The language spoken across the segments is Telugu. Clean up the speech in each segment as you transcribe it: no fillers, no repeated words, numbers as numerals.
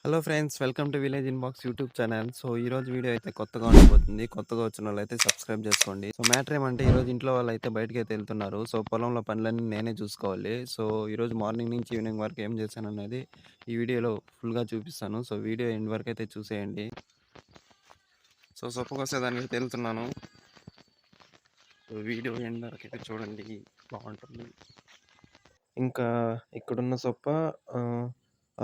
Hello friends, welcome to village inbox YouTube channel. So ఈ రోజు వీడియో అయితే కొత్తగా ఉండబోతుంది. కొత్తగా వచ్చిన వాళ్ళైతే సబ్స్క్రైబ్ చేసుకోండి. సో మ్యాటర్ ఏమంటే ఈరోజు ఇంట్లో వాళ్ళైతే బయటకైతే వెళ్తున్నారు. సో పొలంలో పనులన్నీ నేనే చూసుకోవాలి. సో ఈరోజు మార్నింగ్ నుంచి ఈవినింగ్ వరకు ఏం చేశాననేది ఈ వీడియోలో ఫుల్గా చూపిస్తాను. సో వీడియో ఎండ్ వరకు అయితే చూసేయండి. సో సొప్ప కోసేదానికి అయితే వెళ్తున్నాను. సో వీడియో ఎండ్ వరకు అయితే చూడండి, బాగుంటుంది. ఇంకా ఇక్కడున్న సొప్ప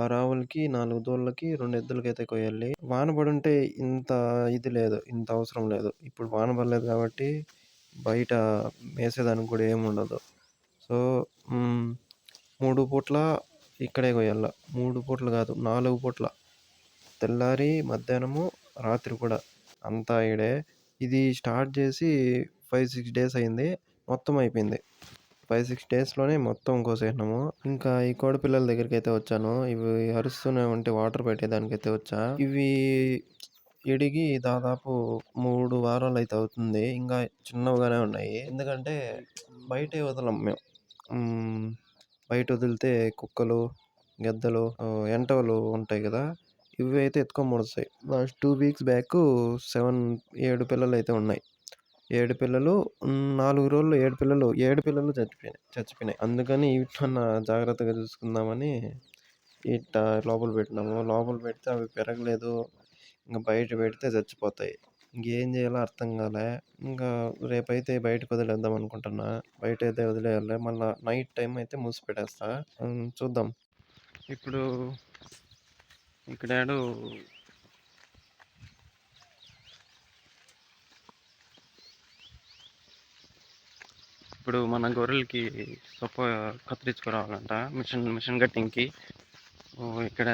ఆరు ఆవులకి, 4 దూడలకి, 2 ఎద్దులకైతే కొయ్యాలి. వాన పడుంటే ఇంత ఇది లేదు, ఇంత అవసరం లేదు. ఇప్పుడు వాన పడలేదు కాబట్టి బయట మేసేదానికి కూడా ఏముండదు. సో 3 పూట్ల ఇక్కడే కొయ్యాల. 3 పూటలు కాదు, 4 పూట్ల. తెల్లారి, మధ్యాహ్నము, రాత్రి కూడా అంతా ఈడే. ఇది స్టార్ట్ చేసి 5-6 డేస్ అయింది. మొత్తం అయిపోయింది. 5-6 డేస్‌లోనే మొత్తం కోసేసినాము. ఇంకా ఈ కోడి పిల్లల దగ్గరికైతే వచ్చాను. ఇవి అరుస్తూనే ఉంటే వాటర్ పెట్టేదానికైతే వచ్చా. ఇవి ఎడిగి దాదాపు 3 వారాలైతే అవుతుంది. ఇంకా చిన్నవిగానే ఉన్నాయి. ఎందుకంటే బయటే వదలం మేము. బయట వదిలితే కుక్కలు, గెద్దలు, ఎంటవలు ఉంటాయి కదా! ఇవి అయితే ఎత్తుకొని పొడుస్తాయి. లాస్ట్ 2 వీక్స్ బ్యాక్ 7 పిల్లలైతే ఉన్నాయి. 7 పిల్లలు 4 రోజుల్లో 7 పిల్లలు చచ్చిపోయినాయి. అందుకని వీటినన్నా జాగ్రత్తగా చూసుకుందామని ఇట్టా లోపల పెట్టినాము. లోపల పెడితే అవి పెరగలేదు. ఇంక బయట పెడితే చచ్చిపోతాయి. ఇంకేం చేయాలో అర్థం కాలే. ఇంకా రేపైతే బయటకు వదిలేద్దాం అనుకుంటున్నా. బయటైతే వదిలేయాలి. మళ్ళా నైట్ టైం అయితే మూసి పెట్టేస్తా. చూద్దాం. ఇప్పుడు ఇక్కడాడు ఇప్పుడు మన గొర్రెలకి సొప్ప కత్తిరించుకురావాలంట, మిషన్ కట్టింగ్కి. ఇక్కడ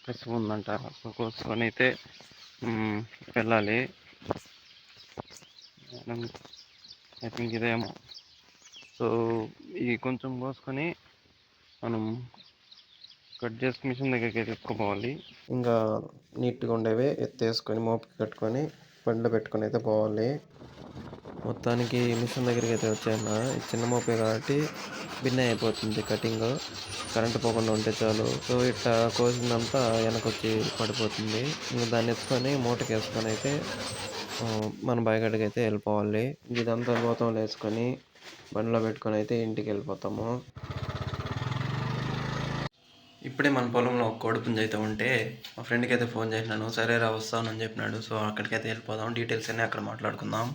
కసువు ఉందంట. సో కోసుకొని అయితే వెళ్ళాలి. ఐ థింక్ ఇదేమో. సో ఇది కొంచెం కోసుకొని మనం కట్ చేసి మిషన్ దగ్గరికి తీసుకుపోవాలి. ఇంకా నీట్గా ఉండేవి ఎత్తేసుకొని మోపుకి కట్టుకొని బండిలో పెట్టుకొని అయితే పోవాలి. మొత్తానికి మిషన్ దగ్గరికి అయితే వచ్చాను. చిన్న మోపే కాబట్టి భిన్న అయిపోతుంది కటింగ్. కరెంటు పోకుండా ఉంటే చాలు. సో ఇట్లా కోసిందంతా వెనకొచ్చి పడిపోతుంది. ఇంకా దాన్ని ఎత్తుకొని మూటకి వేసుకొని అయితే మన బాయిగడ్డకి అయితే వెళ్ళిపోవాలి. ఇదంతా గోతంలో వేసుకొని బండిలో పెట్టుకొని అయితే ఇంటికి వెళ్ళిపోతాము. ఇప్పుడే మన పొలంలో ఒక కోడిపుంజ అయితే ఉంటే మా ఫ్రెండ్కి అయితే ఫోన్ చేసినాను. సరేరా వస్తానని చెప్పినాడు. సో అక్కడికైతే వెళ్ళిపోదాం. డీటెయిల్స్ అన్నీ అక్కడ మాట్లాడుకుందాం.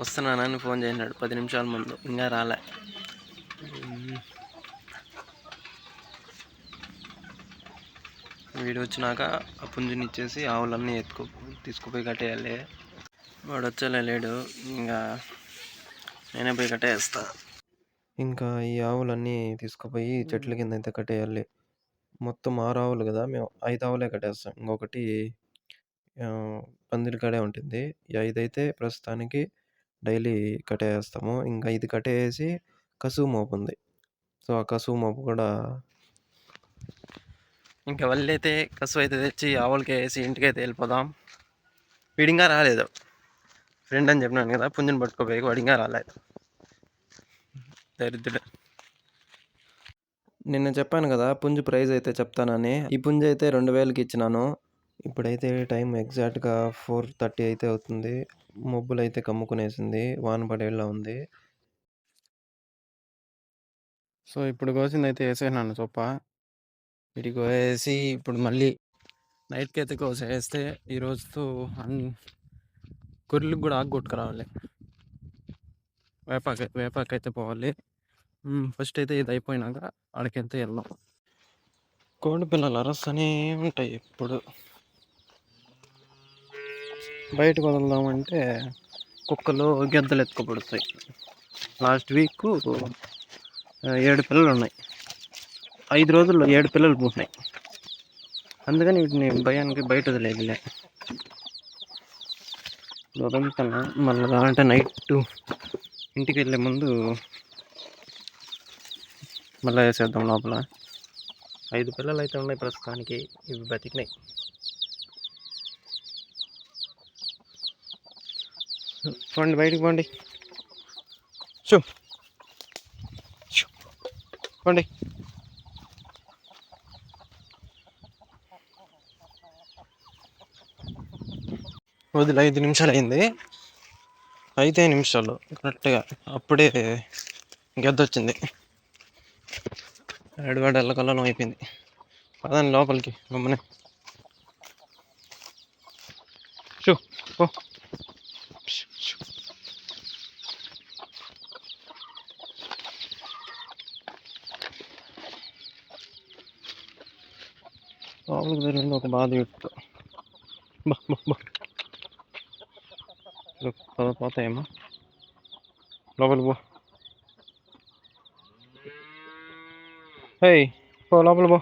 వస్తున్నానని ఫోన్ చేసినాడు 10 నిమిషాల ముందు. ఇంకా రాలే. వీడు వచ్చినాక ఆ పుంజుని ఇచ్చేసి ఆవులన్నీ తీసుకుపోయి కట్టేయాలి. వాడు వచ్చేలా లేడు. ఇంకా నేనే పోయి కట్టేస్తా. ఇంకా ఈ ఆవులన్నీ తీసుకుపోయి చెట్ల కింద అయితే కట్టేయాలి. మొత్తం 6 ఆవులు కదా, మేము 5 ఆవులే కట్టేస్తాం. ఇంకొకటి పందిరి కాడే ఉంటుంది. ఈ 5 అయితే ప్రస్తుతానికి డైలీ కట్టేస్తాము. ఇంకా ఇది కట్టేసి కసువు మోపు ఉంది. సో ఆ కసువు మోపు కూడా ఇంకా వాళ్ళైతే కసువు అయితే తెచ్చి ఆవులకి వేసి ఇంటికి అయితే వెళ్ళిపోదాం. వీడింగా రాలేదు. ఫ్రెండ్ అని చెప్పినాను కదా, పుంజుని పట్టుకోపోయి వాడింగా రాలేదు. దరిద్రుడు. నిన్న చెప్పాను కదా పుంజు ప్రైజ్ అయితే చెప్తానని. ఈ పుంజు అయితే 2000కి ఇచ్చినాను. ఇప్పుడైతే టైం ఎగ్జాక్ట్గా 4:30 అయితే అవుతుంది. మబ్బులు అయితే కమ్ముకునేసింది. వాన పడేలా ఉంది. సో ఇప్పుడు కోసింది అయితే వేసేసినాను సొప్ప. వీటికి కోసేసి ఇప్పుడు మళ్ళీ నైట్కి అయితే కోసేస్తే ఈరోజుతో గొర్రెలకు కూడా ఆగొట్టుకురావాలి. వేపాకైతే పోవాలి. ఫస్ట్ అయితే ఇది అయిపోయినాక ఆడికైతే వెళ్దాం. కోడి పిల్లలు అరస్తూనే ఉంటాయి. ఇప్పుడు బయటకు వదులుదామంటే కుక్కలు, గెద్దలు ఎత్తుకోబడుతాయి. లాస్ట్ వీక్ 7 పిల్లలు ఉన్నాయి. 5 రోజుల్లో 7 పిల్లలు పుట్టినాయి. అందుకని వీటిని భయానికి బయట వదిలేదులే. వదులుతున్నా. మళ్ళీ కావాలంటే నైట్ ఇంటికి వెళ్ళే ముందు మళ్ళీ వేసేద్దాం లోపల. 5 పిల్లలు అయితే ఉన్నాయి ప్రస్తుతానికి. ఇవి బతికినాయి. పోండి, బయటికి పోండి. పోండి. వదిలి 5 నిమిషాలు అయింది. 5 నిమిషాలు కరెక్ట్గా అప్పుడే గెద్దొచ్చింది. ఏడువాడు ఎల్లకల్లోలం అయిపోయింది. పదండి లోపలికి గమ్మనే. షూ ఓ లోపలికి జరిగింది ఒక బాధ పెట్టుకో. బా బా బా పోతాయేమో. లోపలికి పో. హే పో లోపల పో.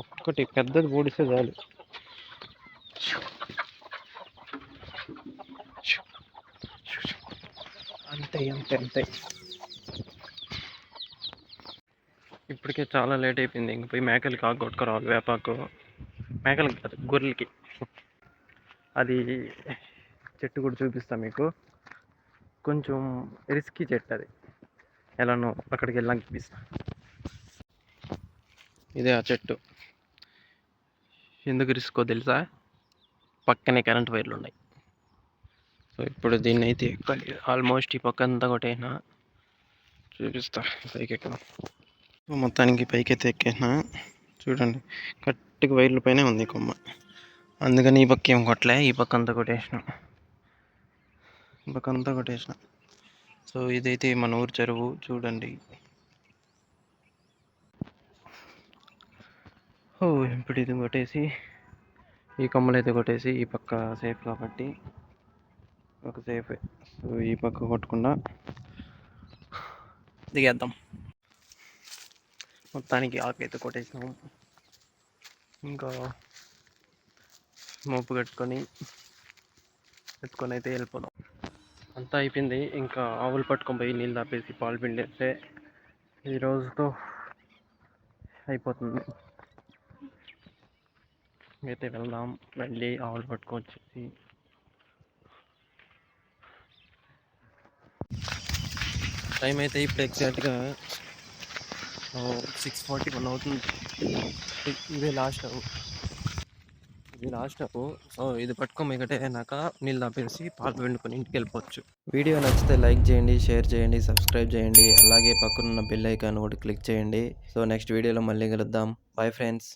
ఒక్కటి పెద్దది పూడిస్తే చాలు. అంతే అంతే అంతే. ఇప్పటికే చాలా లేట్ అయిపోయింది. ఇంక పోయి మేకలకి ఆకు కొట్టుకురావాలి. వేపాకు మేకలకి కాదు, గొర్రెలకి. అది చెట్టు కూడా చూపిస్తాను మీకు. కొంచెం రిస్కీ చెట్టు అది. ఎలానో అక్కడికి వెళ్ళాక చూపిస్తా. ఇదే ఆ చెట్టు. ఎందుకు రిస్కో తెలుసా? పక్కనే కరెంట్ వైర్లు ఉన్నాయి. సో ఇప్పుడు దీన్ని అయితే ఎక్కాలి. ఆల్మోస్ట్ ఈ పక్క అంతా కొట్టేసిన. చూపిస్తా పైకి ఎక్కడ. మొత్తానికి పైకి అయితే ఎక్కేసిన. చూడండి కరెక్ట్గా వైర్ల పైనే ఉంది కొమ్మ. అందుకని ఈ పక్క ఏం కొట్టలే, ఈ పక్క అంతా కొట్టేసిన. ఈ పక్క అంతా కొట్టేసిన. సో ఇదైతే మన ఊరు చెరువు చూడండి. ఇప్పుడు ఇది కొట్టేసి ఈ కొమ్మలు అయితే కొట్టేసి ఈ పక్క సేఫ్ కాబట్టి ఒక సేఫ్. సో ఈ పక్క కొట్టకుండా దిగేద్దాం. మొత్తానికి ఆకు అయితే కొట్టేసినాము. ఇంకా మోపు కట్టుకొని అయితే వెళ్ళిపోదాం. అంతా అయిపోయింది. ఇంకా ఆవులు పట్టుకొని పోయి నీళ్ళు తాపేసి పాలు పిండేస్తే ఈ రోజుతో అయిపోతుంది. అయితే వెళ్దాం. వెళ్ళి ఆవులు పట్టుకొచ్చేసి టైం అయితే ఇప్పుడు ఎగ్జాక్ట్గా 6:41 అవుతుంది. ఇదే లాస్ట్ అవు. సో ఇది పట్టుకొని మిగటేనాక నీళ్ళు తాపేసి పాలు పిండుకొని ఇంటికి వెళ్ళిపోవచ్చు. వీడియో నచ్చితే లైక్ చేయండి, షేర్ చేయండి, సబ్స్క్రైబ్ చేయండి. అలాగే పక్కనున్న బెల్ ఐకాన్ కూడా క్లిక్ చేయండి. సో నెక్స్ట్ వీడియోలో మళ్ళీ కలుద్దాం. Bye friends.